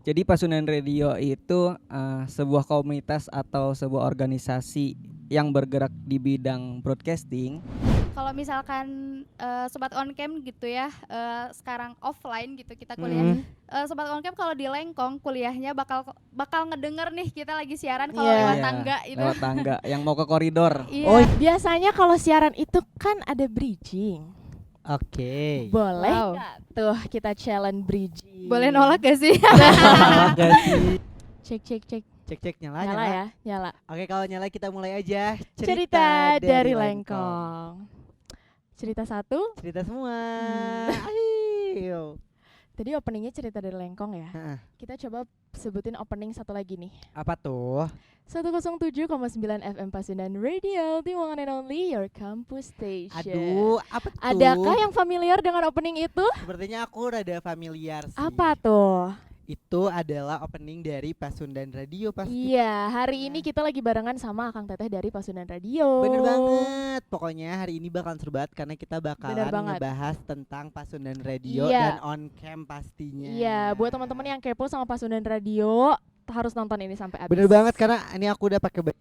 Jadi Pasundan Radio itu sebuah komunitas atau sebuah organisasi yang bergerak di bidang broadcasting. Kalau misalkan sobat on cam gitu ya, sekarang offline gitu kita kuliah. Sobat on cam kalau di Lengkong kuliahnya bakal ngedenger nih kita lagi siaran kalau lewat tangga itu. Lewat tangga yang mau ke koridor. Iya. Oh, biasanya kalau siaran itu kan ada bridging. Oke. Boleh Wow. nggak tuh kita challenge bridging? Boleh nolak gak sih? Gak sih. Cek. Cek nyala. Nyala ya, nyala. Oke, kalau nyala kita mulai aja. Cerita dari Lengkong. Cerita 1. Cerita semua. Ayo. Tadi openingnya cerita dari Lengkong ya. Heeh. Kita coba sebutin opening satu lagi nih. Apa tuh? 107,9 FM Pasundan Radio, the one and only your campus station. Aduh, apa tuh? Adakah yang familiar dengan opening itu? Sepertinya aku rada familiar sih. Apa tuh? Itu adalah opening dari Pasundan Radio pasti. Iya, hari ini kita lagi barengan sama Akang Teteh dari Pasundan Radio. Bener banget. Pokoknya hari ini bakalan seru banget karena kita bakalan banget. ngebahas tentang Pasundan Radio Iya. dan on cam pastinya. Iya, buat teman-teman yang kepo sama Pasundan Radio, harus nonton ini sampai habis. Bener banget karena ini aku udah pakai baju.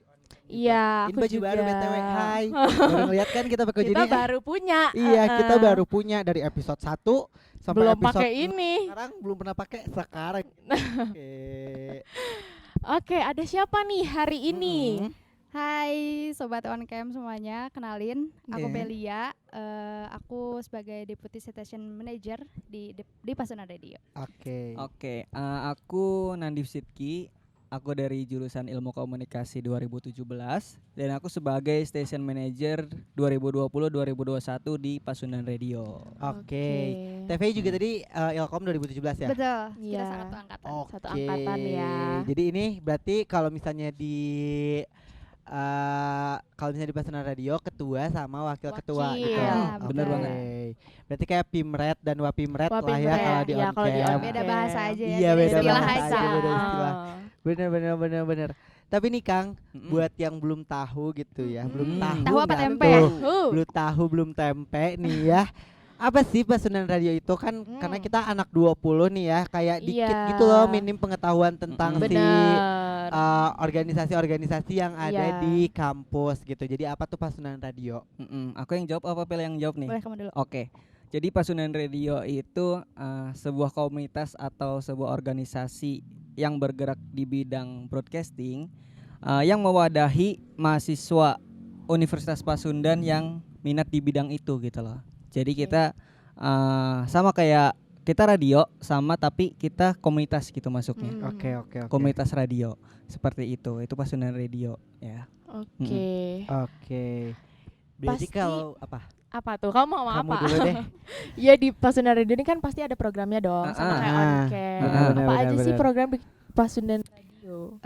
Iya, Ini aku baju juga. baru BTW. Hai. Baru ngeliat kan kita pakai baju Kita ini. baru punya. Iya, kita baru punya dari episode 1 sampai belum episode pakai ini. sekarang belum pernah pakai sekarang. Oke. Oke, ada siapa nih hari ini? Hai sobat on cam semuanya, kenalin aku Yeah. Belia. Aku sebagai Deputy Station Manager di Pasundan Radio. Oke. Oke, aku Nandif Sidki. Aku dari jurusan Ilmu Komunikasi 2017 dan aku sebagai Station Manager 2020-2021 di Pasundan Radio. Oke. TV juga tadi Ilkom 2017 ya? Betul, kita Iya. satu angkatan. Oke. Satu angkatan ya. Jadi ini berarti kalau misalnya di di Pasundan Radio ketua sama wakil ketua Wakil. gitu. Iya, bener Oke. banget. Berarti kayak Pimret dan Wapimret lah ya Wapimret, kalau di ya, on kalau di cam. on Beda cam. bahasa aja ya. Iya, beda istilah bahasa aja. aja, beda istilah. Bener. Tapi nih Kang, Mm-mm. buat yang belum tahu gitu ya, belum tahu. Tahu apa nggak tempe? tuh? Huh. Belum tempe nih ya. Apa sih Pasundan Radio itu kan karena kita anak 20 nih ya, kayak dikit Iya. gitu loh minim pengetahuan tentang si Bener. organisasi-organisasi yang ada Iya. di kampus gitu. Jadi apa tuh Pasundan Radio? Aku yang jawab apa Pel yang jawab nih? Boleh kamu dulu. Oke. Jadi Pasundan Radio itu sebuah komunitas atau sebuah organisasi yang bergerak di bidang broadcasting yang mewadahi mahasiswa Universitas Pasundan yang minat di bidang itu gitu loh. Jadi kita sama kayak kita radio sama tapi kita komunitas gitu masuknya. Oke. Komunitas radio seperti itu Pasundan Radio ya. Oke. Oke. Berarti Pasti- kalau apa? Apa tuh? Kamu mau Kamu apa? dulu deh. Ya di Pasundan Radio ini kan pasti ada programnya dong, sama kayak on cam. benar, Apa aja sih benar. program di Pasundan Radio?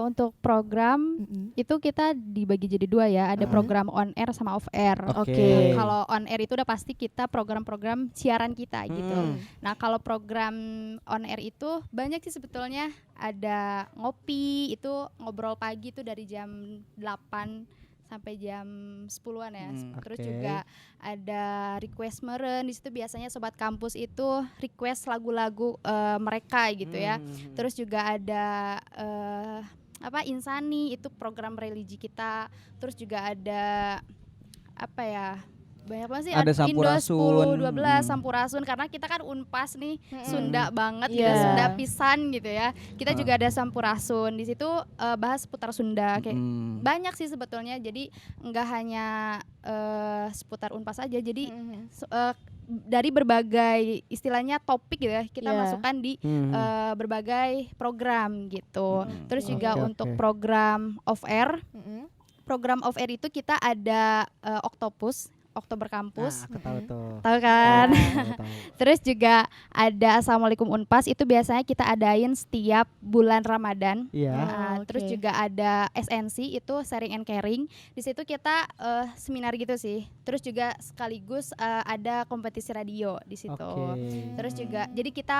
Untuk program itu kita dibagi jadi dua ya, ada program on air sama off air. Oke. Kalau on air itu udah pasti kita program-program siaran kita gitu. Hmm. Nah kalau program on air itu banyak sih sebetulnya, ada ngopi itu ngobrol pagi tuh dari jam 8 sampai jam 10-an ya. Terus Oke. juga ada request meren, di situ biasanya sobat kampus itu request lagu-lagu mereka gitu ya. Terus juga ada Insani itu program religi kita. Terus juga ada apa ya? Banyak banget sih, Ada Indo Sampurasun. 10, 12 Sampurasun karena kita kan Unpas nih, Sunda banget gitu, Iya. Sunda pisan gitu ya. Kita juga ada Sampurasun. Di situ bahas seputar Sunda kayak banyak sih sebetulnya. Jadi enggak hanya seputar Unpas aja. Jadi dari berbagai istilahnya topik gitu ya, kita Iya. masukkan di berbagai program gitu. Terus juga Oke, untuk oke. program off air. Program off air itu kita ada Octopus, Oktober Kampus. Nah, aku tahu tuh. Tahu kan? Tahu. Terus juga ada Assalamualaikum Unpas, itu biasanya kita adain setiap bulan Ramadan. Iya. Nah, Oke. Terus juga ada SNC itu sharing and caring. Di situ kita seminar gitu sih. Terus juga sekaligus ada kompetisi radio di situ. Oke. Terus juga jadi kita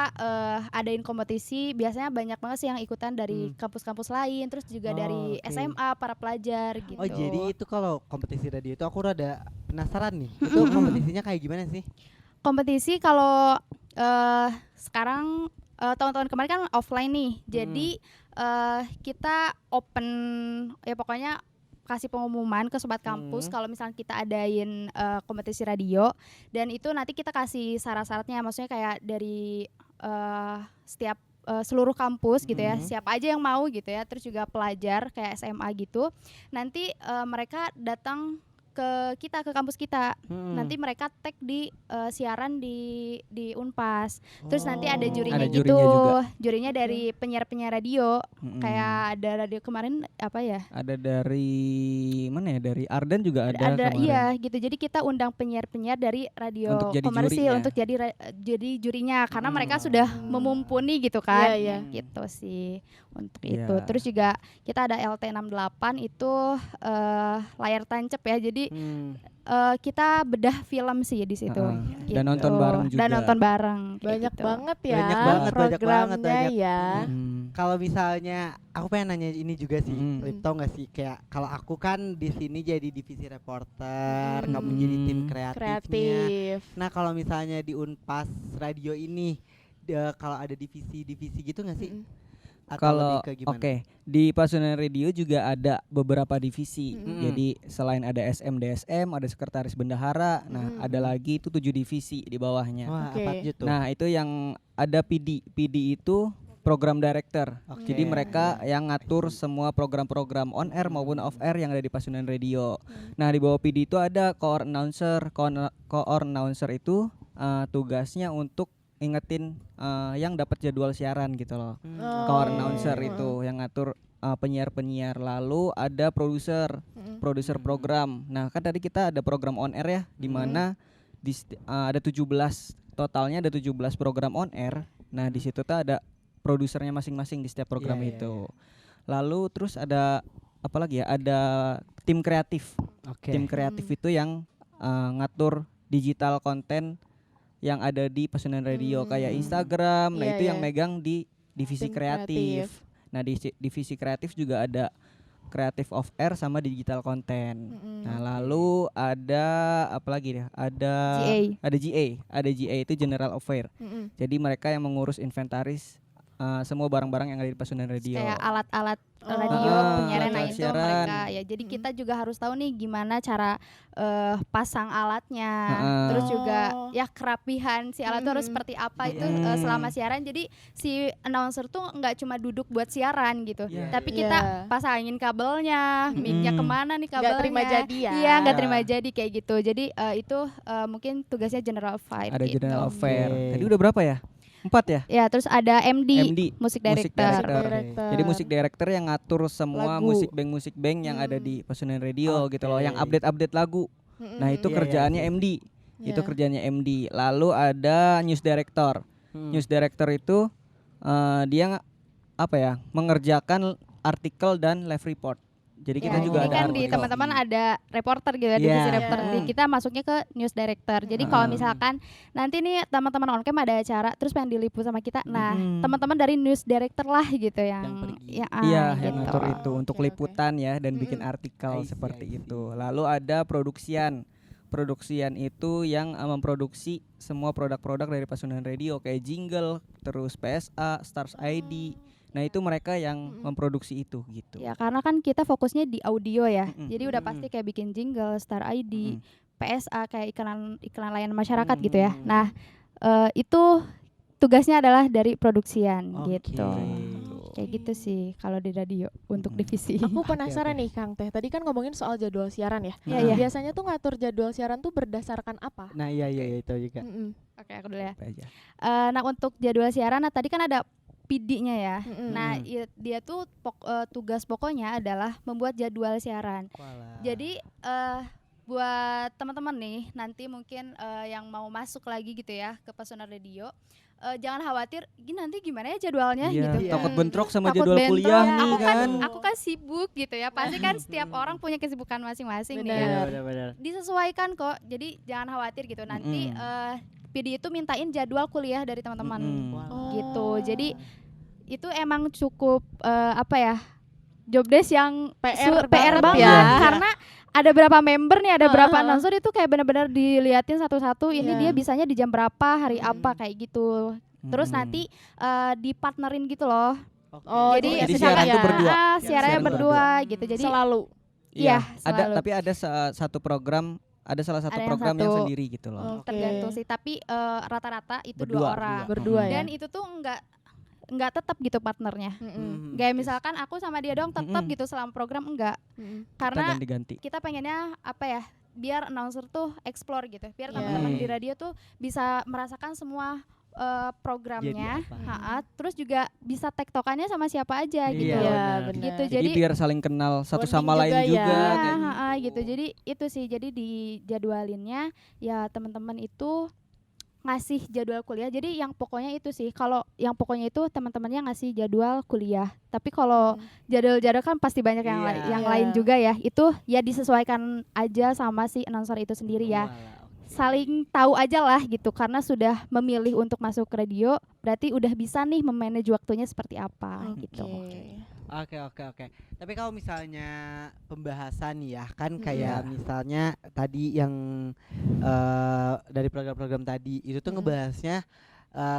adain kompetisi, biasanya banyak banget sih yang ikutan dari kampus-kampus lain, terus juga dari Oke. SMA para pelajar gitu. Oh, jadi itu kalau kompetisi radio itu aku rada penasaran nih. Itu kompetisinya kayak gimana sih? Kompetisi kalau sekarang tahun-tahun kemarin kan offline nih. Jadi kita open ya pokoknya kasih pengumuman ke sobat kampus kalau misalnya kita adain kompetisi radio, dan itu nanti kita kasih syarat-syaratnya, maksudnya kayak dari setiap seluruh kampus gitu ya, siapa aja yang mau gitu ya, terus juga pelajar kayak SMA gitu, nanti mereka datang ke kita, ke kampus kita. Nanti mereka tag di siaran di Unpas. Terus nanti ada jurinya Ada gitu. jurinya juga. Jurinya dari penyiar-penyiar radio. Kayak ada radio kemarin apa ya? Ada dari mana ya? Dari Ardan juga ada kemarin. Iya gitu. Jadi kita undang penyiar-penyiar dari radio Untuk jadi komersil jurinya. untuk jadi jurinya, karena mereka sudah memumpuni gitu kan. Iya, iya. Gitu sih untuk Iya. itu. Terus juga kita ada LT68 itu layar tancap ya. Jadi kita bedah film sih di situ. Heeh. Dan nonton bareng juga. Dan nonton bareng. kayak Banyak gitu. banget ya Banyak banget, programnya banyak. ya. Kalau misalnya aku pengen nanya ini juga sih, Mm. tau gak sih kayak kalau aku kan di sini jadi divisi reporter, kamu jadi tim kreatifnya. Kreatif. Nah kalau misalnya di Unpas Radio ini, kalau ada divisi-divisi gitu nggak sih? Atau Kalau lebih ke gimana? oke, di Pasundan Radio juga ada beberapa divisi. Mm. Jadi selain ada SM DSM, ada sekretaris bendahara. Nah, ada lagi itu 7 divisi di bawahnya. Wah, Oke. apa aja tuh? Nah, itu yang ada PD. PD itu program director. Oke. Jadi mereka yang ngatur semua program-program on air maupun off air yang ada di Pasundan Radio. Nah, di bawah PD itu ada co-announcer. Co-announcer itu tugasnya untuk ingetin yang dapat jadwal siaran gitu loh. Oh. Co-announcer itu yang ngatur penyiar-penyiar. Lalu ada produser program. Nah, kan tadi kita ada program on air ya, di mana ada 17, totalnya ada 17 program on air. Nah, di situ tuh ada produsernya masing-masing di setiap program Iya, iya, itu. Lalu terus ada apa lagi ya? Ada tim kreatif. Oke. Tim kreatif itu yang ngatur digital konten yang ada di Pasundan Radio kayak Instagram. Nah, Iya, itu yang iya. megang di divisi Tim kreatif. kreatif. Nah, di divisi kreatif juga ada kreatif off air sama digital konten. Nah, lalu ada apa lagi ya? Ada GA itu General Affair. Jadi mereka yang mengurus inventaris semua barang-barang yang ada di Pasundan Radio. Kayak alat-alat radio penyiaran, nah alat itu siaran. mereka ya. Jadi kita juga harus tahu nih gimana cara pasang alatnya. Terus juga ya kerapihan si alat itu harus seperti apa itu selama siaran. Jadi si announcer tuh nggak cuma duduk buat siaran gitu, tapi kita pasangin kabelnya, mic-nya kemana nih kabelnya. Nggak terima jadi ya. Iya, nggak terima jadi kayak gitu. Jadi itu mungkin tugasnya General Affair. Ada gitu. General Affair. Oke. Tadi udah berapa ya? 4 ya? Ya, terus ada MD, MD, Music Music Director. Director. Jadi musik director yang ngatur semua Lagu. musik bank yang ada di Pasundan Radio gitu loh, yang Oke. update lagu. Nah, itu Iya, kerjaannya iya. MD. Itu Iya. kerjaannya MD. Lalu ada news director. News director itu dia apa ya? Mengerjakan artikel dan live report. Jadi kita Ya, juga jadi ada kan di artikel. teman-teman ada reporter gitu ya, Iya. divisi reporter. Jadi kita masuknya ke news director. Jadi kalau misalkan nanti nih teman-teman on cam ada acara terus pengen diliput sama kita, nah teman-teman dari news director lah gitu yang pergi. Iya, gitu. yang ngatur itu untuk Oke, oke. liputan ya dan bikin artikel I see, seperti I see. itu. Lalu ada produksian. Produksian itu yang memproduksi semua produk-produk dari Pasundan Radio kayak jingle, terus PSA, Stars ID. Nah, itu mereka yang memproduksi itu gitu. Ya karena kan kita fokusnya di audio ya. Jadi udah pasti kayak bikin jingle, Star ID, PSA kayak iklan layanan masyarakat gitu ya. Nah, itu tugasnya adalah dari produksian Oke. gitu. Kayak gitu sih kalau di radio untuk divisi. Aku penasaran nih Kang Teh, tadi kan ngomongin soal jadwal siaran ya. Iya, iya. Biasanya tuh ngatur jadwal siaran tuh berdasarkan apa? Nah iya itu juga. Oke, aku dulu ya. Apa aja. Nah, untuk jadwal siaran, nah tadi kan ada PD-nya ya. Mm-mm. Nah, dia tuh tugas pokoknya adalah membuat jadwal siaran. Walah. Jadi buat teman-teman nih nanti mungkin yang mau masuk lagi gitu ya ke Pasundan Radio, jangan khawatir, nanti gimana ya jadwalnya Iya, gitu. takut bentrok sama Takut jadwal bentrok. kuliah nih Aku kan. Aku kan sibuk gitu ya. Pasti kan setiap orang punya kesibukan masing-masing nih ya. Benar. Benar-benar. Disesuaikan kok. Jadi jangan khawatir gitu. Nanti PD itu mintain jadwal kuliah dari teman-teman gitu. Jadi itu emang cukup apa ya? Job desk yang PR PR banget banget ya. karena ada berapa member nih, ada berapa announcer itu kayak benar-benar diliatin satu-satu. Ini dia bisanya di jam berapa, hari apa kayak gitu. Terus nanti dipartnerin gitu loh. Oh, jadi jadi misalkan siaran tuh berdua. siarannya Siaran berdua gitu. Jadi selalu. iya, ada selalu. tapi ada satu program, ada salah satu Ada yang program yang satu. sendiri gitu loh. Oke. tergantung sih. Tapi rata-rata itu Berdua, 2 orang. Berdua ya. Dan itu tuh enggak tetap gitu partnernya. Kayak misalkan aku sama dia doang tetap gitu selama program enggak. Kita Karena ganti-ganti. kita pengennya apa ya? Biar announcer tuh explore gitu. Biar Iya. teman-teman di radio tuh bisa merasakan semua programnya. Jadi apa? Terus juga bisa tektokannya sama siapa aja gitu. Iya, Iya, benar. benar. Gitu. Jadi Jadi biar saling kenal satu Bonding sama lain juga ya. juga. iya, kayak gitu. Jadi itu sih. Jadi di jadwalinnya ya teman-teman itu ngasih jadwal kuliah. Jadi yang pokoknya itu sih. Kalau yang pokoknya itu teman-temannya ngasih jadwal kuliah. Tapi kalau jadwal-jadwal kan pasti banyak yang Iya. yang Iya. lain juga ya. Itu ya disesuaikan aja sama si announcer itu sendiri ya. Saling tahu aja lah gitu, karena sudah memilih untuk masuk ke radio, berarti udah bisa nih memanage waktunya seperti apa gitu. Oke. Tapi kalau misalnya pembahasan ya kan kayak misalnya tadi yang dari program-program tadi itu tuh ngebahasnya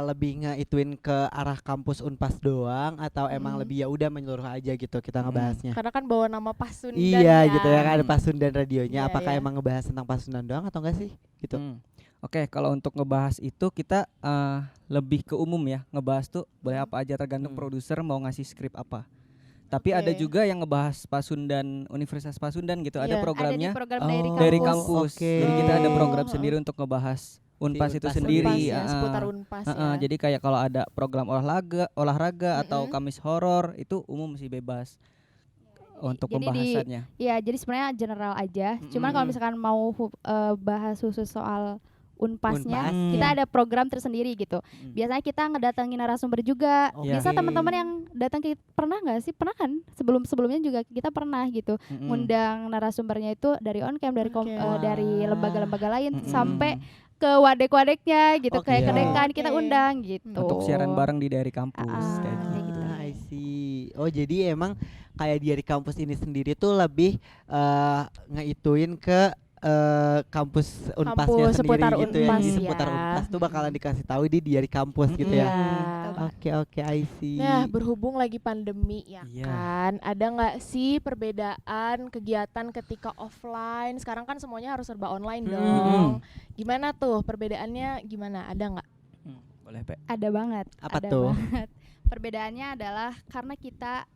lebih ngeituin ke arah kampus Unpas doang atau emang lebih ya udah menyeluruh aja gitu kita ngebahasnya. Karena kan bawa nama Pasundan Iya ya. gitu ya kan ada Pasundan radionya. Iya, Apakah iya. emang ngebahas tentang Pasundan doang atau enggak sih? Gitu. Oke, kalau untuk ngebahas itu kita lebih ke umum ya. Ngebahas tuh boleh apa aja tergantung produser mau ngasih skrip apa. Tapi ada Oke. juga yang ngebahas Pasundan, Universitas Pasundan gitu. Ada Iya. programnya Ada di program dari kampus. kampus. Oke. Jadi kita ada program Oh, sendiri untuk ngebahas Unpas itu Unpas sendiri. Unpas ya, ah, seputar Unpas ya. Jadi kayak kalau ada program olahraga atau Kamis horor itu umum sih bebas untuk Jadi pembahasannya. Ya, jadi sebenarnya general aja. Cuman kalau misalkan mau bahas khusus soal Unpasnya, Unpas. kita ada program tersendiri gitu. Biasanya kita ngedatengin narasumber juga. Oke. Bisa teman-teman yang datang pernah nggak sih? Pernah kan? Sebelumnya juga kita pernah gitu. Ngundang narasumbernya itu dari on-cam, dari Oke. dari lembaga-lembaga lain Mm-mm. sampai ke wadek-wadeknya gitu, Oke. kayak ke dekan Oke. kita undang gitu. Untuk siaran bareng di dari kampus kayak gitu. kayak gitu. I see. Oh jadi emang kayak dari kampus ini sendiri tuh lebih ngeituin ke kampus Unpasnya Kampus sendiri seputar gitu ya. Unpas Di ya. seputar Unpas tuh bakalan dikasih tahu di dari kampus gitu ya. Iya. Oke, I see. Nah, berhubung lagi pandemi ya Iya. kan, ada nggak sih perbedaan kegiatan ketika offline? Sekarang kan semuanya harus serba online dong. Gimana tuh perbedaannya? Gimana? Ada nggak? Boleh, Pe. Ada banget. Apa ada tuh? Banget. Perbedaannya adalah karena kita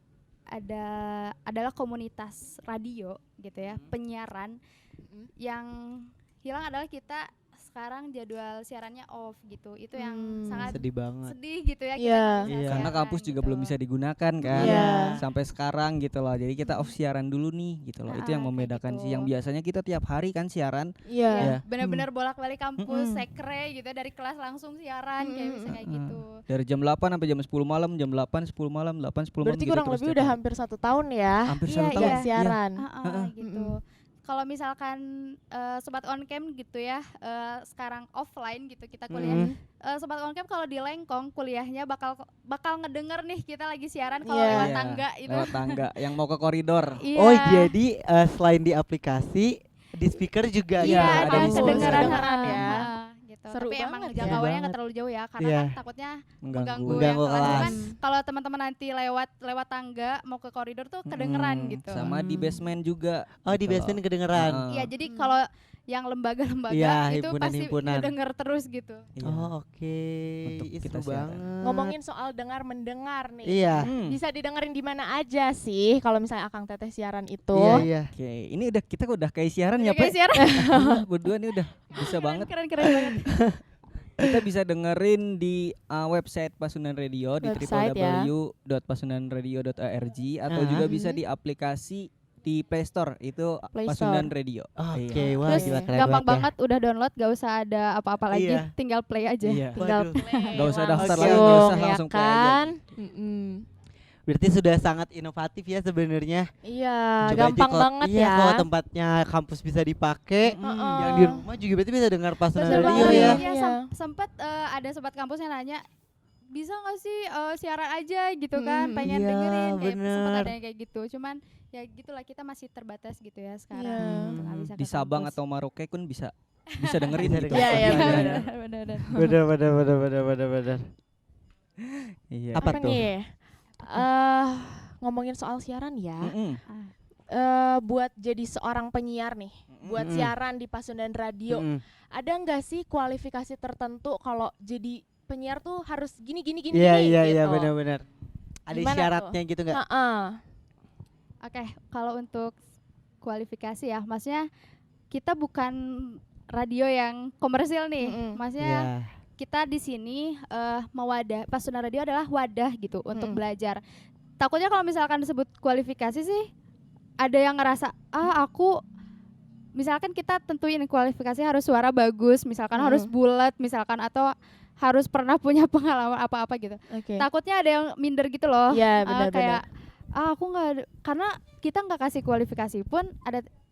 adalah komunitas radio gitu ya, penyiaran. Yang hilang adalah kita sekarang jadwal siarannya off gitu. Itu yang sangat Sedih banget. sedih gitu ya. Iya. nggak bisa Iya. Karena siaran kampus juga gitu. belum bisa digunakan kan Iya. sampai sekarang gitu loh. Jadi kita off siaran dulu nih gitu loh. Itu yang Kayak membedakan sih. gitu. Yang biasanya kita tiap hari kan siaran. Iya. Iya. Benar-benar bolak-balik kampus, Mm-mm. sekre gitu, dari kelas langsung siaran kayak bisa kayak gitu. Dari jam 8 sampai jam 10 malam, jam 8 10 malam, 8 10 malam Berarti gitu kurang terus lebih tiap udah hari. hampir 1 tahun ya. Hampir Iya, satu iya. tahun. Nggak siaran. Gitu. Kalau misalkan sobat on cam gitu ya, sekarang offline gitu kita kuliah. Sobat on cam kalau di Lengkong kuliahnya bakal ngedenger nih kita lagi siaran kalau Iya. lewat Iya, tangga itu. lewat tangga yang mau ke koridor. Iya. Oh, jadi selain di aplikasi di speaker juga Iya, ada ada di kedengaran kedengaran ya. gitu. Seru Tapi emang banget ya. jangkauannya Banget. nggak terlalu jauh ya, karena Iya. kan takutnya mengganggu Mengganggu yang kelas. kelas. Cuman kalau teman-teman nanti lewat tangga mau ke koridor tuh kedengeran gitu. Sama di basement juga. Oh, di gitu basement loh. kedengeran. Iya, jadi kalau yang lembaga-lembaga Iya, itu pasti himpunan-himpunan. denger terus gitu. Iya. Oh, oke. Untuk Ih, kita seru siaran. banget. Ngomongin soal dengar-mendengar nih. Iya. Bisa didengerin di mana aja sih kalau misalnya Akang Teteh siaran itu? Iya. Oke, ini kita udah kayak siaran ya, Kayak Pe? siaran. Berdua nih udah bisa banget. Keren banget. Kita bisa dengerin di website Pasundan Radio di Website ya. www.pasundanradio.org atau juga bisa di aplikasi di Play Store itu Play Pasundan Store. Radio. Oke, Iya. wah Terus gila keren gampang banget banget udah download, gak usah ada apa-apa lagi, Iya. tinggal play aja. Iya. Tinggal Waduh. play. Nggak usah daftar lagi, nggak usah ya langsung play aja. kan? ya. Berarti sudah sangat inovatif ya sebenarnya. Iya, Coba gampang aja kalau- banget iya, ya. kalau tempatnya kampus bisa dipakai, Heeh. yang di rumah juga berarti bisa dengar Pasundan Betul Radio banget. ya. Iya, Iya. sempet ada sobat kampus yang nanya, bisa nggak sih siaran aja gitu kan, pengen Iya, dengerin, kayak sempet bener. ada yang kayak gitu. Cuman ya gitulah, kita masih terbatas gitu ya sekarang. Iya. gitu, nggak bisa Di ke Sabang kampus. atau Maroke pun bisa dengerin Bisa gitu. dengerin. Iya, iya, Iya, benar. iya. Bener-bener. Benar. Iya. Apa tuh? nih? Ngomongin soal siaran ya. Buat jadi seorang penyiar nih, buat siaran di Pasundan Radio, ada nggak sih kualifikasi tertentu kalau jadi penyiar tuh harus gini Iya gitu? iya benar-benar. Ada Gimana syaratnya gitu nggak? Oke, kalau untuk kualifikasi ya, maksudnya kita bukan radio yang komersil nih. Maksudnya Iya. kita di sini Pasundan Radio adalah wadah gitu untuk belajar. Takutnya kalau misalkan disebut kualifikasi sih ada yang ngerasa aku misalkan kita tentuin kualifikasi harus suara bagus, misalkan harus bulat, misalkan atau harus pernah punya pengalaman apa-apa gitu. Takutnya ada yang minder gitu loh. Iya, benar-benar. Kayak aku nggak, karena kita nggak kasih kualifikasi pun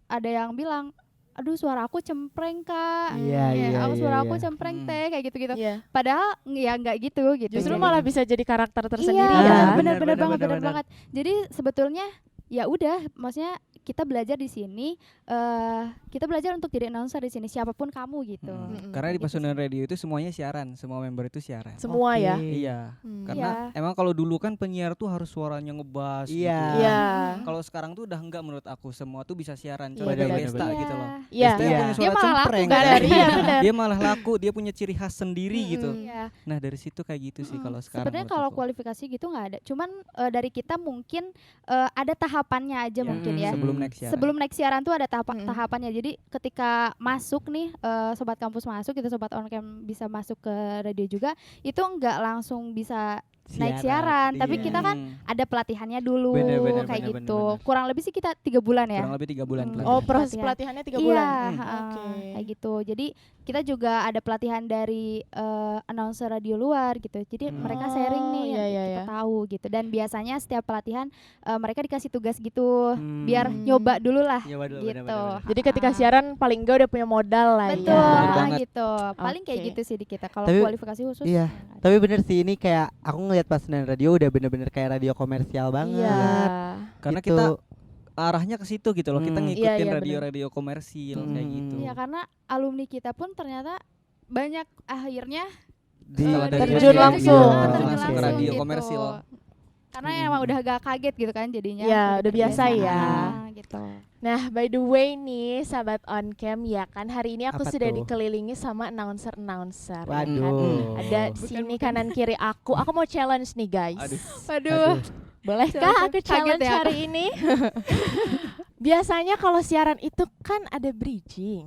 ada yang bilang, aduh suara aku cempreng kak, suara aku cempreng teh, kayak gitu-gitu. Padahal ya nggak gitu. Justru Jadi, malah bisa jadi karakter tersendiri iya, ya. benar banget. Jadi sebetulnya ya udah, maksudnya kita belajar di sini, kita belajar untuk jadi announcer di sini, siapapun kamu gitu. Karena di Pasundan Radio itu semuanya siaran, semua member itu siaran. Semua ya. Iya. Karena emang kalau dulu kan penyiar tuh harus suaranya ngebass gitu. Iya. Kalau sekarang tuh udah enggak menurut aku, semua tuh bisa siaran. Iya, Coba dari benar, Desta benar. gitu loh. Iya. Desta yang punya Dia suara malah laku cempreng kan? kan. Iya, benar. Dia malah laku, dia punya ciri khas sendiri gitu. Iya. Nah dari situ kayak gitu sih kalau sekarang. Sebenarnya menurut kalau aku. kualifikasi gitu nggak ada. Cuman dari kita mungkin ada tahapannya aja mungkin ya. Sebelum naik siaran. Sebelum naik siaran tuh ada tahapannya. Jadi ketika masuk nih sobat kampus masuk gitu, sobat on cam bisa masuk ke radio juga, itu nggak langsung bisa naik siaran, tapi kita kan ada pelatihannya dulu kayak gitu. Kurang lebih sih kita 3 bulan ya. Kurang lebih 3 bulan. Oh, proses pelatihannya 3 bulan. Iya, kayak gitu. Jadi kita juga ada pelatihan dari announcer radio luar gitu. Jadi mereka sharing nih, kita tahu gitu. Dan biasanya setiap pelatihan mereka dikasih tugas gitu, biar nyoba dulu lah. Gitu. Jadi ketika siaran paling enggak udah punya modal lah. Betul, banget. gitu. Paling kayak gitu sih di kita. Kalau Tapi- kualifikasi khusus. Iya. Tapi bener sih, ini kayak aku ngeliat Pasundan Radio udah bener-bener kayak radio komersial banget. Iya. Karena Gitu. kita arahnya ke situ gitu loh. Kita ngikutin Iya, iya, radio-radio komersil kayak gitu. Iya, karena alumni kita pun ternyata banyak akhirnya Setelah dari terjun radio, langsung. terjun langsung ke Oke. radio gitu. komersil. Karena emang udah agak kaget gitu kan jadinya. Ya, udah biasa ya. Gitu. Nah, by the way nih, sahabat on cam ya kan, hari ini aku Apa sudah tuh? dikelilingi sama announcer. Ya kan? Waduh. Ada sini kanan kiri aku. Aku mau challenge nih, guys. Waduh. Bolehkah aku Kaget challenge ya aku. hari ini? Biasanya kalau siaran itu kan ada bridging.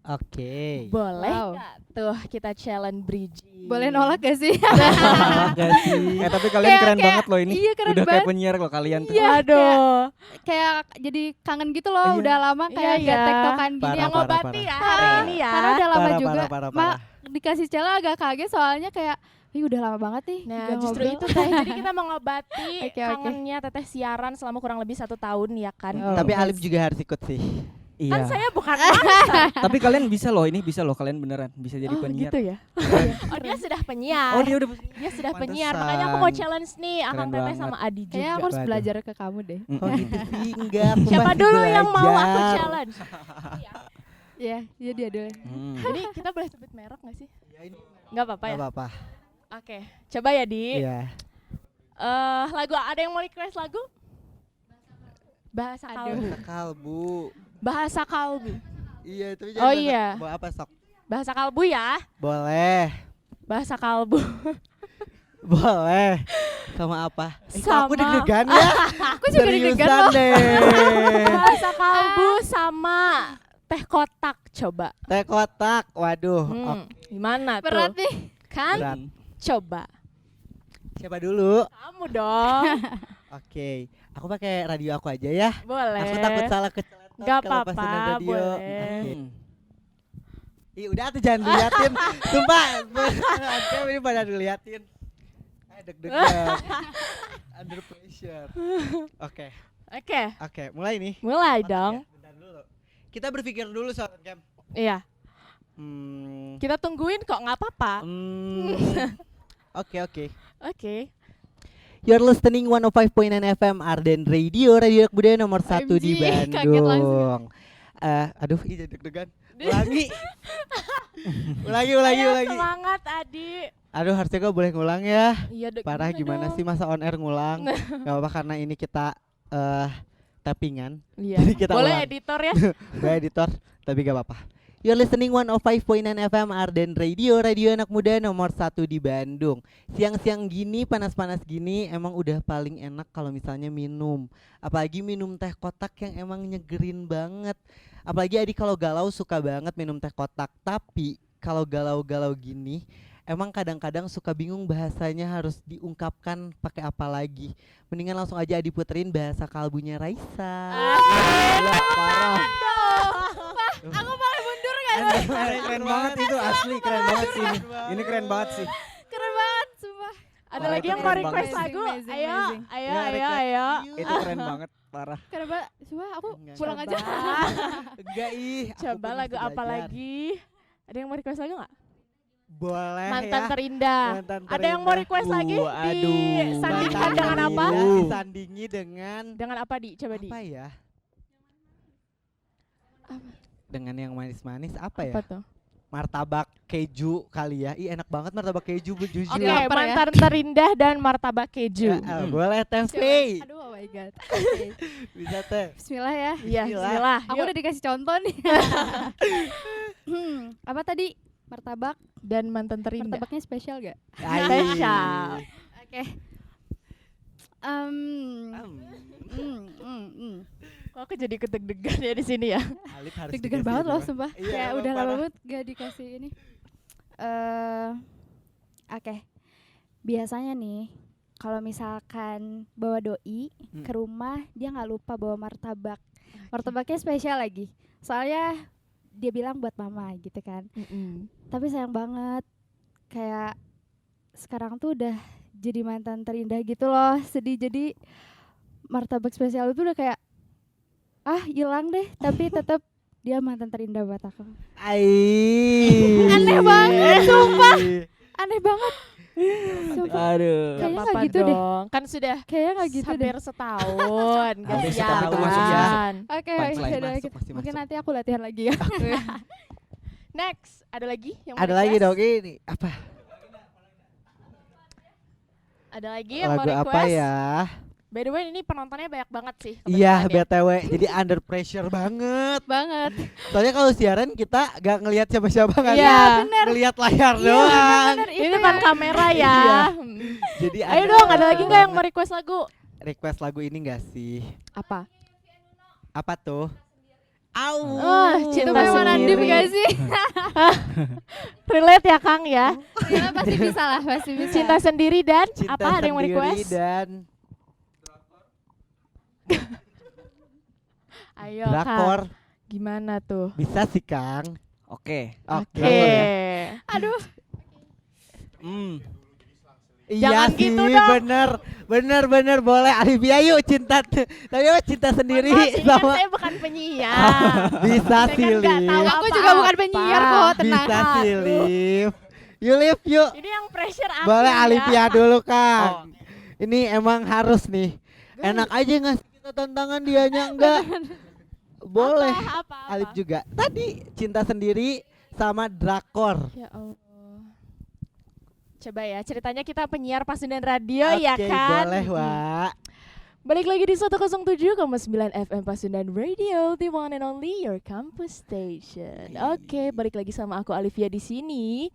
Oke. Boleh Wow. nggak tuh kita challenge bridging? Boleh nolak gak sih? Gak sih? Tapi kalian keren kayak- banget loh ini. iya, keren Udah kayak banget. penyiar loh kalian tuh. Iya, Aduh. kayak jadi kangen gitu loh, Iya. udah lama kayak Iya, gak iya. tektokan gini. Parah, Yang ngobati ya hari ini ya. Karena udah lama Parah, juga. parah, Mak dikasih challenge agak kaget soalnya kayak udah lama banget nih. Nah, nggak justru ngobrol. itu teh. Jadi kita mengobati Oke. kangennya teteh siaran selama kurang lebih 1 tahun ya kan. Oh. Tapi Alif juga harus ikut sih. Kan Iya. saya bukan Tapi kalian bisa loh, ini bisa loh kalian beneran bisa jadi penyiar. gitu ya. Oh, dia sudah penyiar. Oh, dia udah Dia sudah Pantesan. penyiar. Makanya aku mau challenge nih Akang Keren Teteh banget. sama Adi juga. Kayaknya aku harus Waduh. belajar ke kamu deh. Oh gitu sih, enggak. aku Siapa masih dulu yang mau aku belajar. challenge? Iya, iya dia dulu. Jadi kita boleh sebut merek gak sih? Ya, ini Nggak apa-apa ya? nggak apa-apa. Oke, coba ya Di. Iya. Lagu, ada yang mau request lagu? Bahasa kalbu. Bahasa kalbu. Bahasa kalbu. Iya, tapi Oh, bahasa- iya. Bawa apa sok? Bahasa kalbu ya. Boleh. Bahasa kalbu. Boleh. Sama apa? Kok Sama. aku deg-degan ya. Aku juga deg-degan Seriusan loh. deh. Bahasa kalbu sama teh kotak coba. Teh kotak. Waduh. Gimana tuh? Berat nih. Kan? Berat. Coba. Siapa dulu? Kamu dong. Oke. Aku pakai radio aku aja ya. Boleh. Aku takut salah kecelet. Nggak kalau apa-apa, Pasundan Radio. boleh. Oke. Ih, udah tuh jangan diliatin. Sumpah. Oke, ini pada diliatin. Deg-degan. Under pressure. Oke. Oke, Mulai nih. mulai Otak dong. ya, bentar dulu. Kita berpikir dulu soal Cam. Iya. Hmm. Kita tungguin kok, nggak apa-apa. Oke. Oke. You're listening 105.9 FM Arden Radio, radio anak budaya nomor 1 di OMG, kaget langsung. Bandung. Aduh, jadi deg-degan. Ulangi. Ulangi. Ayo, semangat Adi. Aduh, harusnya gak boleh ngulang ya. Iya, Parah gimana sih masa on air ngulang? Gak apa-apa karena ini kita tappingan. Iya. Jadi kita Boleh ulang. editor ya. Gue editor, tapi gak apa-apa. You're listening 105.9 FM Arden Radio, radio anak muda nomor 1 di Bandung. Siang-siang gini, panas-panas gini, emang udah paling enak kalau misalnya minum. Apalagi minum teh kotak yang emang nyegerin banget. Apalagi Adi kalau galau suka banget minum teh kotak. Tapi kalau galau-galau gini, emang kadang-kadang suka bingung bahasanya harus diungkapkan pakai apa lagi. Mendingan langsung aja Adi puterin bahasa kalbunya Raisa. Gila, parah. Aku paling mundur kan? Keren banget itu asli, keren banget sih ini. Ini keren banget sih. Keren banget, sumpah. Ada Wah, lagi itu yang mau keren request banget. lagu? Amazing, Ayo, amazing. ayo, Ya, ayo, request. ayo. Itu keren banget, parah. Keren banget, sumpah aku Enggak. pulang aja. Enggak aku Coba pun lagu masih apa belajar. lagi? Ada yang mau request lagu nggak? Boleh Mantan ya. Terindah. Mantan Ada yang mau Terindah. request lagi? Aduh. Disandingkan Mantan dengan apa? Terindah disandingi dengan Dengan apa di? Coba di. apa ya? Dengan yang manis-manis apa ya? Apa tuh? Martabak keju kali ya. Ih enak banget martabak keju jujur. Oke, lapar ya. Mantan Terindah dan Martabak Keju. Boleh teh Fei. Aduh, oh my god. Oke. Bisa teh. Bismillah ya. Iya, Bismillah. bismillah. Aku udah dikasih contoh nih. Apa tadi? Martabak. Dan Mantan Terindah. Martabaknya spesial gak? Spesial. Oke. Kok aku jadi kedeg-degan ya di sini ya? Alif harus Deg-degan dikasih banget loh dulu. sumpah. Iya, Kayak emang udah lama parah. banget gak dikasih ini. Oke. Biasanya nih kalau misalkan bawa doi ke rumah, dia nggak lupa bawa martabak. Martabaknya spesial lagi. Soalnya dia bilang buat mama gitu kan. Tapi sayang banget kayak sekarang tuh udah jadi mantan terindah gitu loh. Sedih, jadi martabak spesial itu udah kayak hilang deh, tapi tetap dia mantan terindah buat aku. Aneh banget, sumpah. Aneh banget. Sumpah. Aduh. Kayaknya Apa-apa nggak gitu deh. dong. Kan sudah Kayaknya nggak gitu deh. hampir setahun. Hampir kasihan. setahun itu masuk ya. Oke, Punchline yaudah, masuk, pasti mungkin masuk. nanti aku latihan lagi ya. Next, ada lagi yang mau Ada lagi request? dong ini apa? Ada lagi yang mau Lagu request? apa ya? By the way, ini penontonnya banyak banget sih. Iya kebetulan ya. BTW jadi under pressure banget. Banget. Soalnya kalau siaran kita gak ngelihat siapa-siapa kan. Iya, Ngelihat layar Iya, doang. bener, Ini itu depan ya. kamera ya. Iya. Jadi Ayo under dong, ada lagi pressure nggak yang mau banget. request lagu? Request lagu ini gak sih? Apa? Apa tuh? Au. Itu Itu Cinta memang Nadiem Sendiri. gak sih? Relate ya Kang ya. Ya, pasti bisa lah, pasti bisa. Cinta Sendiri dan Cinta apa? Ada yang mau Sendiri request? dan Ayo drakor. Kang, gimana tuh? Bisa sih Kang. Oke. Oke. Drakor ya? Aduh, Iya Jangan sih, gitu dong. bener boleh Alivia yuk cinta, tapi apa cinta sendiri Mohon maaf, ini kan sama saya bukan penyiar. bisa Saya sih kan nggak Liv, tahu aku juga bukan apa-apa. penyiar kok, tenang. bisa sih Liv, yuk Liv yuk, Ini yang pressure aku boleh ya. Alivia dulu Oh. Kang, ini emang harus nih, enak aja ngasih kita tantangan dianya enggak, boleh, Apa? Alif juga, tadi cinta sendiri sama drakor. Ya Allah. Coba ya, ceritanya kita penyiar Pasundan Radio ya Oke, kan? boleh Wak. Balik lagi di 107,9 FM Pasundan Radio, the one and only your campus station. Oke, balik lagi sama aku Alivia di sini.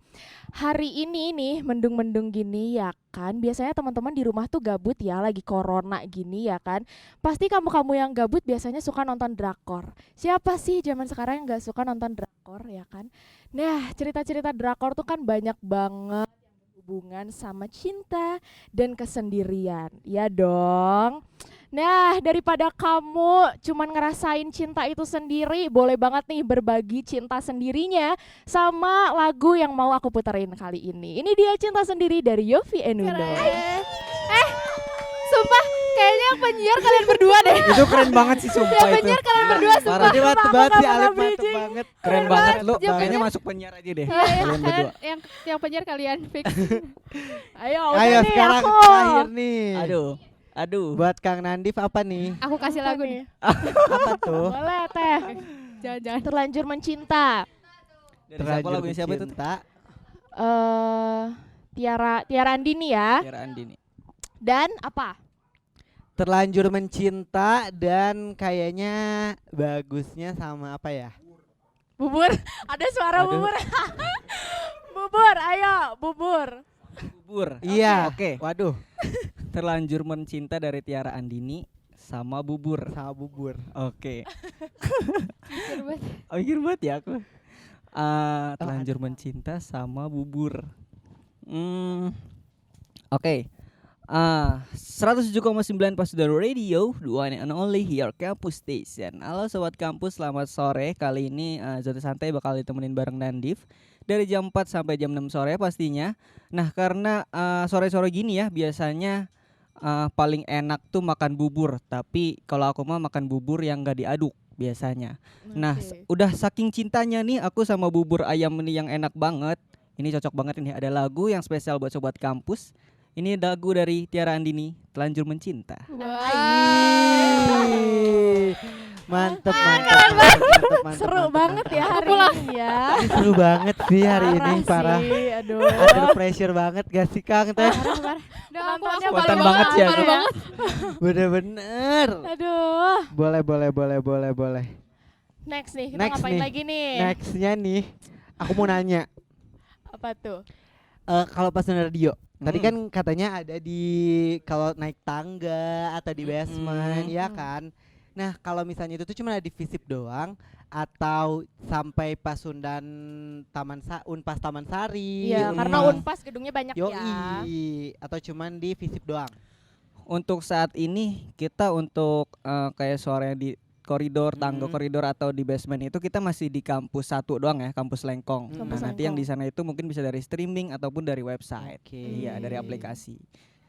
Hari ini nih mendung-mendung gini ya kan. Biasanya teman-teman di rumah tuh gabut ya, lagi corona gini ya kan. Pasti kamu-kamu yang gabut biasanya suka nonton drakor. Siapa sih zaman sekarang yang gak suka nonton drakor ya kan? Nah, cerita-cerita drakor tuh kan banyak banget hubungan sama cinta dan kesendirian, ya dong. Nah, daripada kamu cuman ngerasain cinta itu sendiri, boleh banget nih berbagi cinta sendirinya sama lagu yang mau aku puterin kali ini. Ini dia Cinta Sendiri dari Yovie and Uno. sumpah kayaknya yang penyiar kalian berdua deh. Itu keren banget sih sumpah Yang itu. penyiar kalian berdua sumpah. Ini mantep banget sih Kenapa Alif, nggak mantep bridging? banget. Keren banget lu. Dia Kayaknya penyiar. masuk penyiar aja deh. Iya, iya, Kalian kalian berdua. yang penyiar kalian fix. Ayo, udah Ayo nih sekarang aku. terakhir nih. Aduh. Buat Kang Nandif apa nih? Aku kasih Apa lagu nih? nih. Apa tuh? Boleh teh. Jangan-jangan. Terlanjur Mencinta. Dari siapa lagunya siapa itu? Cinta. Tiara Andini ya. Tiara Andini. Dan apa? Terlanjur Mencinta dan kayaknya bagusnya sama apa ya? Bubur. Ada suara Aduh. bubur. Bubur, ayo, bubur. Bubur. Iya. Oke. Waduh, Terlanjur Mencinta dari Tiara Andini sama Bubur. sama bubur. Oke. Mikir banget. Mikir banget ya aku. Terlanjur Mencinta sama Bubur. Oke. 107,9 Pasudar Radio, the one and only your campus station. Halo sobat kampus, selamat sore. Kali ini Zona Santai bakal ditemenin bareng Nandif dari jam 4 sampai jam 6 sore pastinya. Nah, karena sore-sore gini ya biasanya paling enak tuh makan bubur. Tapi kalau aku mah makan bubur yang gak diaduk biasanya. Nah, udah saking cintanya nih aku sama bubur ayam ini yang enak banget. Ini cocok banget ini, ada lagu yang spesial buat sobat kampus. Ini lagu dari Tiara Andini, Terlanjur Mencinta. Mantep. Seru banget ya hari ini ya. Ini seru banget sih hari ini, parah. Sih, aduh. Under pressure banget gak sih Kang teh? Penontonnya Spontan malu banget ya. malu banget. Bener-bener. Aduh. Boleh. Next nih, kita Next ngapain nih. lagi nih? Nextnya nih, aku mau nanya. Apa tuh? Kalau pas radio, tadi kan katanya ada di kalau naik tangga atau di basement, ya kan? Nah, kalau misalnya itu tuh cuma ada di Visip doang atau sampai Pasundan Unpas Taman Sari. Iya, karena Unpas Unpas gedungnya banyak Yoi, ya. atau cuman di Visip doang. Untuk saat ini kita untuk kayak suara yang di koridor, tangga koridor atau di basement itu kita masih di kampus 1 doang ya, kampus Lengkong. Kampus Nah, nanti yang di sana itu mungkin bisa dari streaming ataupun dari website. Oke. Iya, dari aplikasi.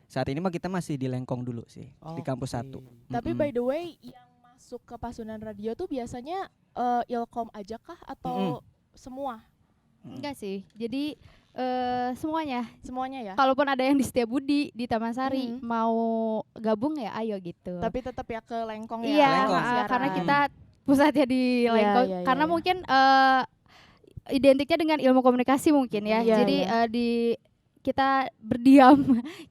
Saat ini mah kita masih di Lengkong dulu sih, di kampus 1. Tapi by the way, yang masuk ke Pasundan Radio tuh biasanya Ilkom aja kah atau semua? Enggak sih. Jadi semuanya. Semuanya ya. Kalaupun ada yang di Setiabudi di Taman Sari mau gabung ya ayo gitu. Tapi tetap ya ke Lengkong ya. Iya, Lengkong. karena kita pusatnya di Iya, Lengkong. iya, Karena iya. mungkin identiknya dengan ilmu komunikasi mungkin ya. Iya, Jadi iya. di kita berdiam,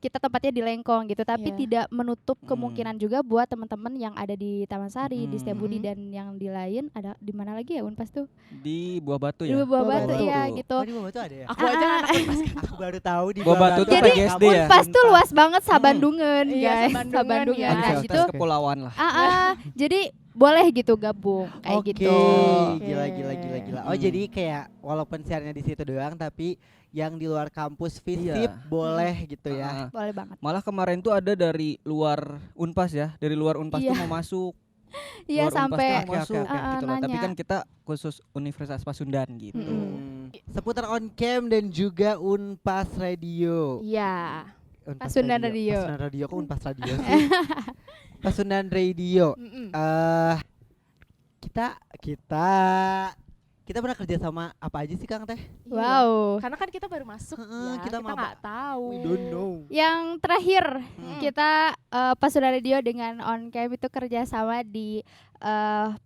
kita tempatnya di Lengkong gitu. Tapi Iya. tidak menutup kemungkinan juga buat teman-teman yang ada di Taman Sari, di Setiabudi Mhm. dan yang di lain ada di mana lagi ya Unpas tuh? Di Buah Batu Di ya. Buah Buah Batu Batu. ya gitu. Oh, di bawah tuh ada ya? Aku aja anak Unpas. Aku baru tahu di Buah Batu tuh Jadi, PGSD ya. Unpas tuh luas banget Sabandungan, Iya, guys. Sabandungan, Sabandungan. ya. Nah, Universitas gitu. Kepulauan lah. Jadi boleh gitu gabung kayak Oke, gitu. gila. Oh, jadi kayak walaupun siarannya di situ doang tapi yang di luar kampus Visip Iya. boleh gitu ya. Boleh banget. Malah kemarin tuh ada dari luar Unpas ya, dari luar Unpas Iya. tuh mau masuk. Iya, Luar Unpas sampai tuh mau masuk Oke, gitu loh. Tapi nanya. kan kita khusus Universitas Pasundan gitu. Seputar on cam dan juga Unpas Radio. Iya. Pasundan Radio. Pasundan Radio kok Unpas Radio sih? Pasundan Radio. Kita pernah kerja sama apa aja sih Kang Teh? Wow. Karena kan kita baru masuk Heeh, ya. kita Kita maba. nggak tahu. We don't know. Yang terakhir kita Pasundan Radio dengan On Cam itu kerja sama di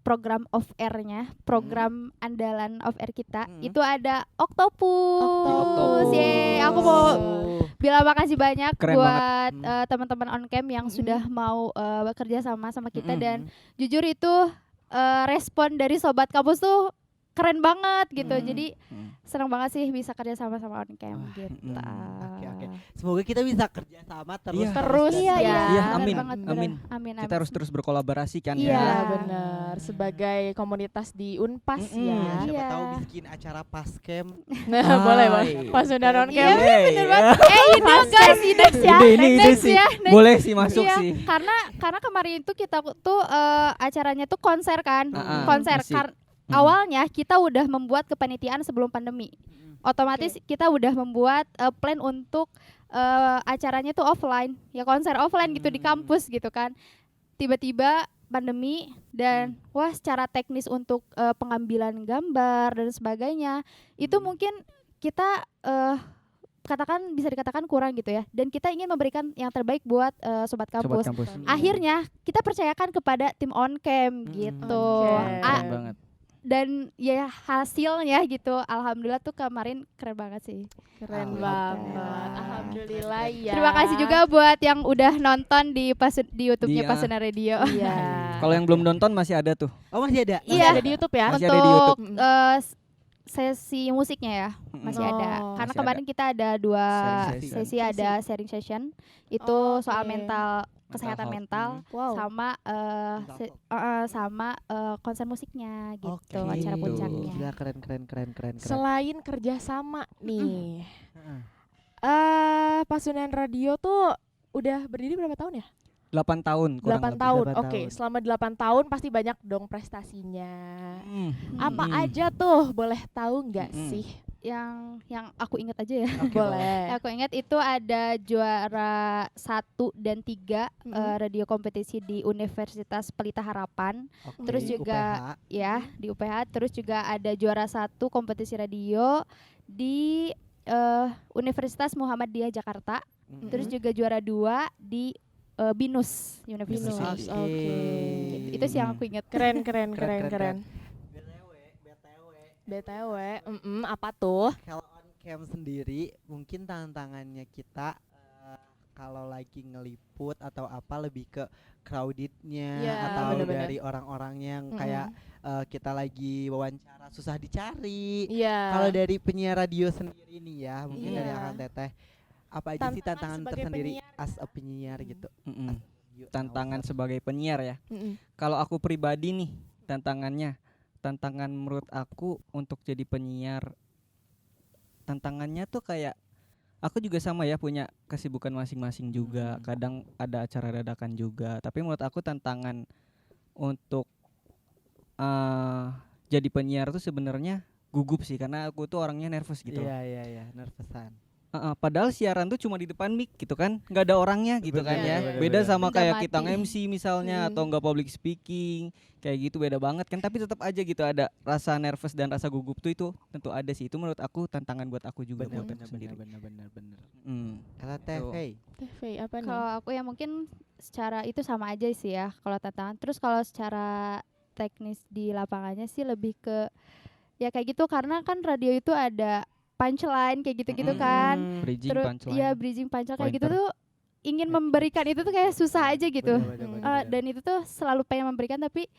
program off air-nya, program andalan off air kita. Itu ada Octopus. Octopus. Yeay, aku mau bilang makasih banyak Keren buat teman-teman On Cam yang sudah mau bekerja sama kita dan jujur itu respon dari sobat kampus tuh keren banget gitu. Jadi senang banget sih bisa kerja sama On Cam gitu. Oke. Semoga kita bisa kerja sama terus. Iya. Terus Iya, ya. iya. Iya, bener amin, banget, bener. amin. Amin. Kita harus terus berkolaborasi kan Iya. Iya ya. benar. Sebagai komunitas di Unpas ya. Siapa Iya. tahu bikin acara pascam. Nah, boleh. Pasundan On Cam. Bener banget. Ide guys, ide ya. Ide Next sih. ya, next. Boleh sih masuk Iya, sih. karena kemarin itu kita tuh acaranya tuh konser kan, konser. musik. Awalnya kita udah membuat kepanitiaan sebelum pandemi. Otomatis kita udah membuat plan untuk acaranya tuh offline, ya konser offline gitu di kampus gitu kan. Tiba-tiba pandemi dan wah secara teknis untuk pengambilan gambar dan sebagainya itu mungkin kita bisa dikatakan kurang gitu ya, dan kita ingin memberikan yang terbaik buat sobat kampus. Sobat kampus. Akhirnya kita percayakan kepada tim On Cam gitu. Oke. A- Keren banget. dan ya hasilnya gitu alhamdulillah tuh kemarin keren banget sih. Keren Alhamdulillah. banget. Alhamdulillah ya. Terima kasih juga buat yang udah nonton di YouTube-nya Dia. Pasundan Radio. Iya. Kalau yang belum nonton masih ada tuh. Oh masih ada? Masih Iya. ada di YouTube ya? Masih ada di YouTube. Mm-mm. Sesi musiknya ya masih Oh, ada karena masih kemarin kita ada 2 Sharing sesi session. ada sharing session itu Oh, soal oke. mental kesehatan health. mental Wow. sama Mental sama konser musiknya gitu Oke. acara Gitu. puncaknya. Gila keren. Selain kerjasama nih, Heeh. Pasundan Radio tuh udah berdiri berapa tahun ya? 8 tahun kurang 8 lebih. tahun. 8 Oke, tahun. selama 8 tahun pasti banyak dong prestasinya. Hmm. Apa Mm-mm. aja tuh? Boleh tahu nggak Mm-mm. sih? Yang aku ingat aja ya. Oke, Boleh. Aku ingat itu ada juara 1 dan 3 radio kompetisi di Universitas Pelita Harapan. Oke, Terus juga UPH. ya di UPH, terus juga ada juara 1 kompetisi radio di Universitas Muhammadiyah Jakarta. Mm-mm. Terus juga juara 2 di BINUS University. Binus. Oke. Oke. Itu sih yang aku ingat. Keren. Keren. BTW, apa tuh? Kalau on cam sendiri mungkin tantangannya kita kalau lagi ngeliput atau apa lebih ke crowdednya Ya, atau bener-bener. dari orang-orang yang kayak kita lagi wawancara susah dicari. Iya. Kalau dari penyiar radio sendiri nih ya, mungkin dari Iya. Akan Teteh, apa aja sih Tantangan tantangan sebagai tersendiri penyiar. as a penyiar gitu? Mm-mm. Yuk, Tantangan Nawasar. sebagai penyiar ya. Mm-mm. Kalau aku pribadi nih, tantangan menurut aku untuk jadi penyiar, tantangannya tuh kayak aku juga sama ya, punya kesibukan masing-masing juga. Kadang ada acara dadakan juga. Tapi menurut aku tantangan untuk jadi penyiar tuh sebenarnya gugup sih, karena aku tuh orangnya nervous gitu loh. Iya, nervousan. Padahal siaran tuh cuma di depan mic gitu kan, nggak ada orangnya gitu kan Bener, ya. bener, Beda bener. sama Benda kayak mati. kita nge-MC misalnya atau enggak public speaking, kayak gitu beda banget kan. Tapi tetap aja gitu ada rasa nervous dan rasa gugup tuh, itu tentu ada sih. Itu menurut aku tantangan buat aku juga, buat aku sendiri. Bener. Hmm. Kalau Teh Tuh. Fei, TV apa nih? Kalau aku ya mungkin secara itu sama aja sih ya kalau tantangan. Terus kalau secara teknis di lapangannya sih lebih ke ya kayak gitu karena kan radio itu ada punchline kayak gitu-gitu kan. Bridging, Terus punchline. ya bridging punchline kayak gitu Pointer. tuh ingin memberikan itu tuh kayak susah aja gitu. Bener. Dan itu tuh selalu pengen memberikan tapi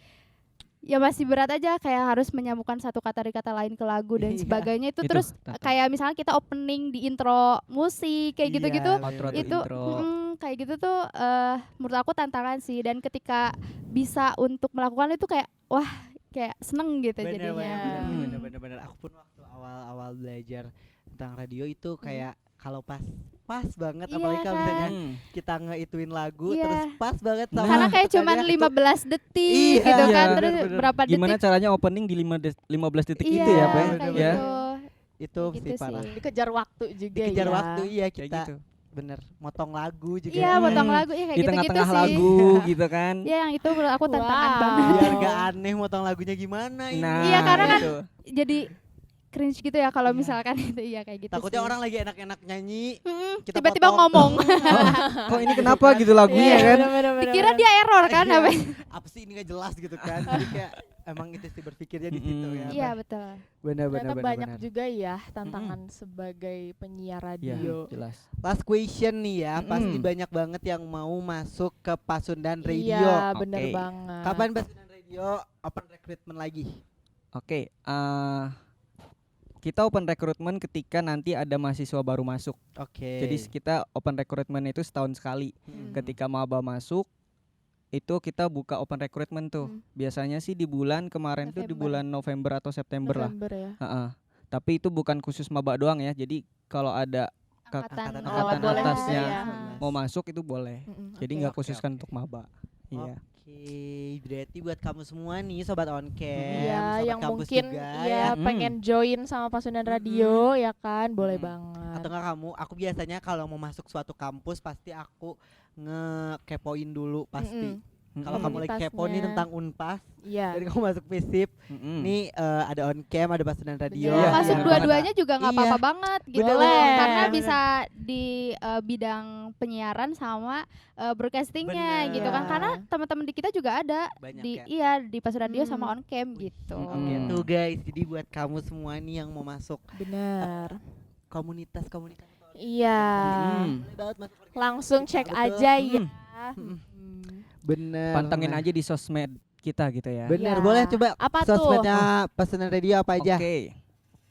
ya masih berat aja kayak harus menyambungkan satu kata dari kata lain ke lagu dan Iya. sebagainya itu Itu terus tantangan. kayak misalnya kita opening di intro musik kayak gitu-gitu Iya, Outro atau itu intro. kayak gitu tuh menurut aku tantangan sih dan ketika bisa untuk melakukan itu kayak wah kayak seneng gitu jadinya. Bener. Aku pun waktu awal belajar tentang radio itu kayak kalau pas banget, Iya apalagi kalau misalnya Hmm. kita ngeituin lagu Iya. terus pas banget sama Karena kayak cuman tekannya 15 detik Iya, gitu kan iya, terus bener-bener. berapa Gimana detik caranya opening di 15 detik iya, itu ya, Pak? kayak Ya. gitu. itu Kayak sih gitu parah. sih. Dikejar waktu juga Dikejar ya. waktu iya Kayak kita gitu. bener motong lagu juga. Iya, potong lagu ya kayak Di gitu-gitu tengah-tengah sih. lagu gitu kan. Ya yang itu menurut aku tantangan Wow. banget. Biar gak aneh motong lagunya gimana ini. Nah, Iya, karena kan itu. Jadi cringe gitu ya kalau Iya. misalkan itu iya kayak gitu Takutnya sih. orang lagi enak-enak nyanyi kita tiba-tiba potong. ngomong. Kok ini kenapa gitu lagunya Iya, kan? bener-bener. Dikira dia error kan Iya. apa? Apa sih ini gak jelas gitu kan. Jadi kayak emang itu sih berpikirnya di situ ya. Iya betul. Bener. Ternyata banyak juga ya tantangan sebagai penyiar Iya, radio. jelas. Last question nih ya, pasti Mm-mm. banyak banget yang mau masuk ke Pasundan Radio. Iya, bener Oke. banget. Kapan Pasundan Radio open recruitment lagi? Oke, kita open recruitment ketika nanti ada mahasiswa baru masuk. Oke. Jadi kita open recruitment itu setahun sekali. Ketika maba masuk, itu kita buka open recruitment tuh. Biasanya sih di bulan kemarin tuh di November. bulan November atau September lah. November ya. Ha-ha. Tapi itu bukan khusus maba doang ya. Jadi kalau ada Angkatan angkatan boleh juga atasnya ya. mau masuk itu boleh. Jadi nggak Oke, khususkan oke. untuk maba. Iya. Oke, berarti buat kamu semua nih sobat on cam, Iya, sobat yang kampus mungkin juga ya Mm. pengen join sama Pasundan Radio ya kan, boleh Mm. banget. Atau enggak kamu, aku biasanya kalau mau masuk suatu kampus pasti aku ngekepoin dulu pasti. Kalau kamu lagi kepo nih tentang Unpas, Iya. dari kamu masuk FISIP, nih ada on cam, ada Pasundan Radio. Bener. Masuk Iya. dua-duanya juga nggak Iya. apa-apa banget gitu. Boleh. Karena Bener. bisa di bidang penyiaran sama broadcastingnya Bener. gitu kan. Iya. Karena teman-teman di kita juga ada Banyak di ya. di Pasundan Radio sama on cam gitu. Oke tuh guys, jadi buat kamu semua nih yang mau masuk Benar. komunitas-komunitas. Iya. Boleh banget masuk organisasi Langsung kita, cek betul. aja ya. Bener. Pantengin aja di sosmed kita gitu ya. Bener, Ya. boleh coba Apa tuh? sosmednya Pasundan Radio apa aja? Oke.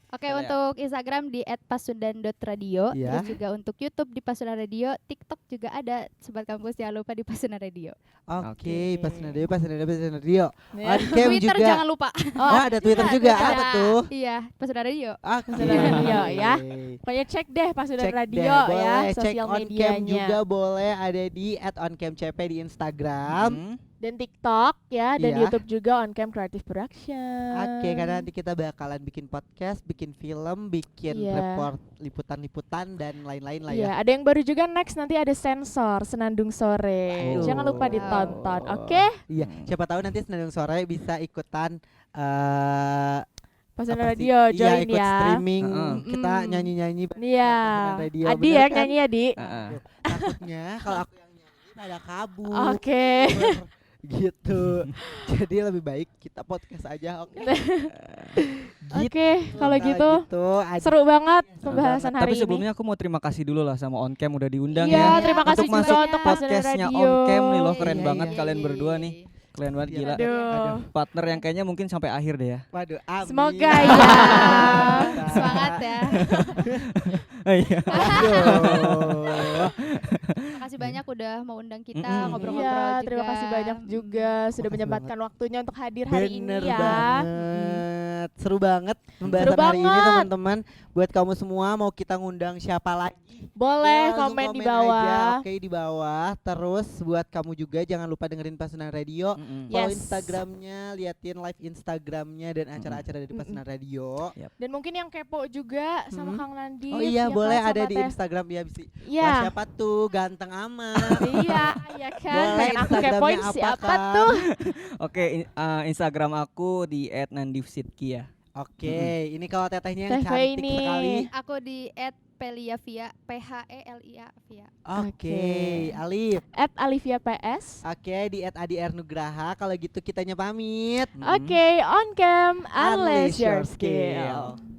Oke, Boleh. untuk Instagram di @pasundan.radio, Iya. terus juga untuk YouTube di Pasundan Radio, TikTok juga ada. Sobat Kampus jangan lupa di Pasundan Radio. Oke, Oke. Pasundan Radio, Pasundan Radio, Pasundan Radio. Ya. On cam Twitter juga. jangan lupa. Oh, ada Twitter juga. Twitter. Apa tuh? Iya, Pasundan Radio. Oke. Pasundan Radio ya. Pokoknya cek deh Pasundan Cek Radio deh, ya boleh cek sosial on cam medianya. juga boleh ada di @oncamcp di Instagram. Dan TikTok ya, dan Iya. YouTube juga On Cam Creative Production. Oke, karena nanti kita bakalan bikin podcast, bikin film, bikin Iya. report liputan-liputan dan lain-lain lah Iya, ya. ada yang baru juga next nanti ada sensor Senandung Sore. Wow. Jangan lupa ditonton, oke? Iya, siapa tahu nanti Senandung Sore bisa ikutan Pasundan apa sih? Radio Iya, join ikut ya. streaming. Heeh. Kita Mm-mm. nyanyi-nyanyi Iya. Pasundan Radio, Adi bener ya kan? nyanyi Adi. Heeh. Takutnya kalau aku yang nyanyi pada kabur. Oke. Gitu. Jadi lebih baik kita podcast aja, oke? Oke, kalau gitu ada- seru banget pembahasan hari Tapi ini. sebelumnya aku mau terima kasih dulu lah sama On Cam udah diundang Iya, ya. terima kasih Untuk juga masuk untuk Pasundan podcastnya Radio. On Cam nih loh, keren Iya, banget iya, kalian berdua nih. Keren banget Iya. gila. Aduh. Partner yang kayaknya mungkin sampai akhir deh ya. Waduh, amin. Semoga ya. Semangat ya. Iya. Aduh. Makasih banyak udah mau undang kita Mm-mm. ngobrol-ngobrol Iya, juga. terima kasih banyak juga sudah Makasih menyempatkan waktunya untuk hadir hari Bener ini ya. banget. Seru banget pembahasan Seru hari ini banget. teman-teman. Buat kamu semua mau kita ngundang siapa lagi? Boleh Langsung komen di aja, bawah. Oke, di bawah. Terus buat kamu juga jangan lupa dengerin Pasundan Radio. Mm-mm. Follow Yes. Instagramnya, liatin live Instagramnya dan acara-acara dari Pasundan Radio. Dan mungkin yang kepo juga sama Mm. Kang Nandi. Oh iya, ya boleh kan, ada Sobat di Teh? Instagram ya bisa. Iya. Wah, siapa tuh ganteng amat. Iya, ya kan. Boleh, Pengen aku Instagramnya kepoin apa, siapa Kang? tuh? Oke, Instagram aku di @nandivsidki ya. Oke, ini kalau tetehnya yang Teh cantik Feini. sekali. Aku di @peliavia, PHELIA Via. Oke, Alif. @Alivia PS. Oke, di @ADR Nugraha. Kalau gitu kitanya pamit. Oke, on cam, unless Unleash your your skill. skill.